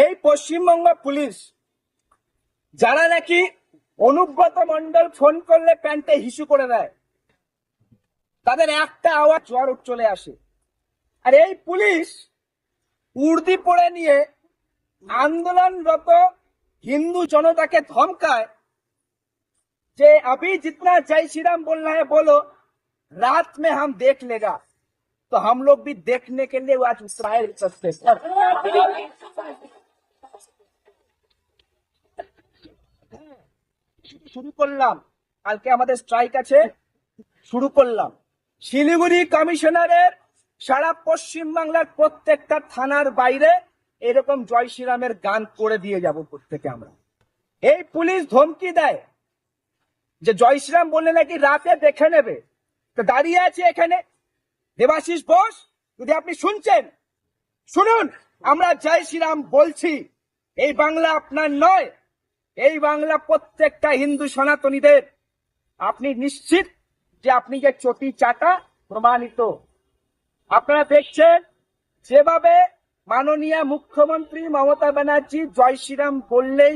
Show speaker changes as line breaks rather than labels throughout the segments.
এই পশ্চিমবঙ্গ পুলিশ যারা নাকি অনুব্রত মন্ডল ফোন করলে প্যান্টে হিসু করে দেয়, তাদের একটা আওয়াজ জ্বর চলে আসে। আর এই পুলিশ উর্দি পড়ে নিয়ে আন্দোলনরত হিন্দু জনতাকে ধমকায় যে अभी जितना जय श्री राम बोलना है बोलो, रात में हम देख लेगा। तो हम लोग भी देखने के लिए आज इस्राइल सकते শুরু করলাম, কালকে আমাদের স্ট্রাইক আছে, শুরু করলাম। শিলিগুড়ি কমিশনারের সারা পশ্চিম বাংলার প্রত্যেকটা থানার বাইরে এরকম জয় শ্রীরামের গান করে দিয়ে যাব প্রত্যেকে আমরা। এই পুলিশ ধমকি দেয় যে জয় শ্রীরাম বললে নাকি রাতে দেখে নেবে। তো দাঁড়িয়ে আছে এখানে দেবাশিস বোস, যদি আপনি শুনছেন শুনুন, আমরা জয় শ্রীরাম বলছি। এই বাংলা আপনার নয়, এই বাংলা প্রত্যেকটা হিন্দু সনাতনীদের। আপনি নিশ্চিত যে আপনি যে চটি চাটা প্রমাণিত। আপনারা দেখছেন যেভাবে মাননীয় মুখ্যমন্ত্রী মমতা ব্যানার্জি জয় শ্রীরাম বললেই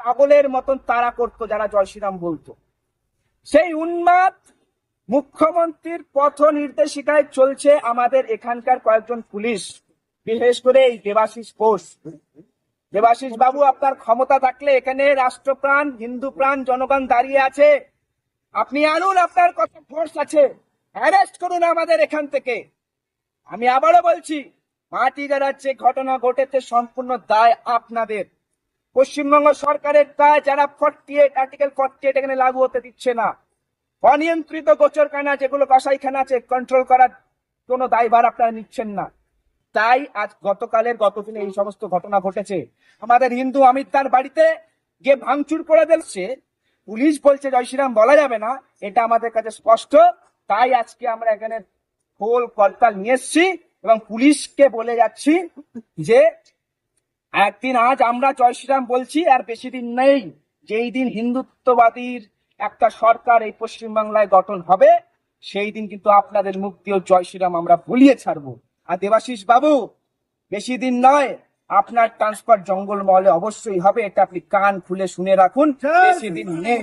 পাগলের মতন তাড়া করতো যারা জয় শ্রীরাম বলতো। সেই উন্মাদ মুখ্যমন্ত্রীর পথ নির্দেশিকায় চলছে আমাদের এখানকার কয়েকজন পুলিশ, বিশেষ করে এই দেবাশিস বোস। দেবাশিস বাবু, আপনার ক্ষমতা থাকলে এখানে রাষ্ট্রপ্রাণ হিন্দু প্রাণ জনগণ দাঁড়িয়ে আছে, আপনি আনুন, আপনার কত ফোর্স আছে, অ্যারেস্ট করুন আমাদের এখান থেকে। আমি আবারও বলছি, মাটি যারা যে ঘটনা ঘটেছে সম্পূর্ণ দায় আপনাদের। পশ্চিমবঙ্গ সরকারের দায়, যারা 48 আর্টিকেল 48 এখানে লাগু হতে দিচ্ছে না। অনিয়ন্ত্রিত গোচরখানা যেগুলো কসাইখানা আছে, কন্ট্রোল করার কোনো দায়ভার আপনারা নিচ্ছেন না। তাই আজ গতদিনে এই সমস্ত ঘটনা ঘটেছে। আমাদের হিন্দু অমিত তার বাড়িতে গিয়ে ভাঙচুর করে দিচ্ছে, পুলিশ বলছে জয় শ্রীরাম বলা যাবে না, এটা আমাদের কাছে স্পষ্ট। তাই আজকে আমরা এখানে খোল করতাল নিয়ে এসছি এবং পুলিশকে বলে যাচ্ছি যে একদিন আজ আমরা জয় শ্রীরাম বলছি, আর বেশি দিন নেই যেই দিন হিন্দুত্ববাদীর একটা সরকার এই পশ্চিমবাংলায় গঠন হবে, সেই দিন কিন্তু আপনাদের মুখ দিয়েও জয় শ্রীরাম আমরা বলিয়ে ছাড়বো। আর দেবাশিস বাবু, বেশি দিন নয়, আপনার ট্রান্সফার জঙ্গল মহলে অবশ্যই হবে, এটা আপনি কান খুলে শুনে রাখুন, বেশি দিন নেই।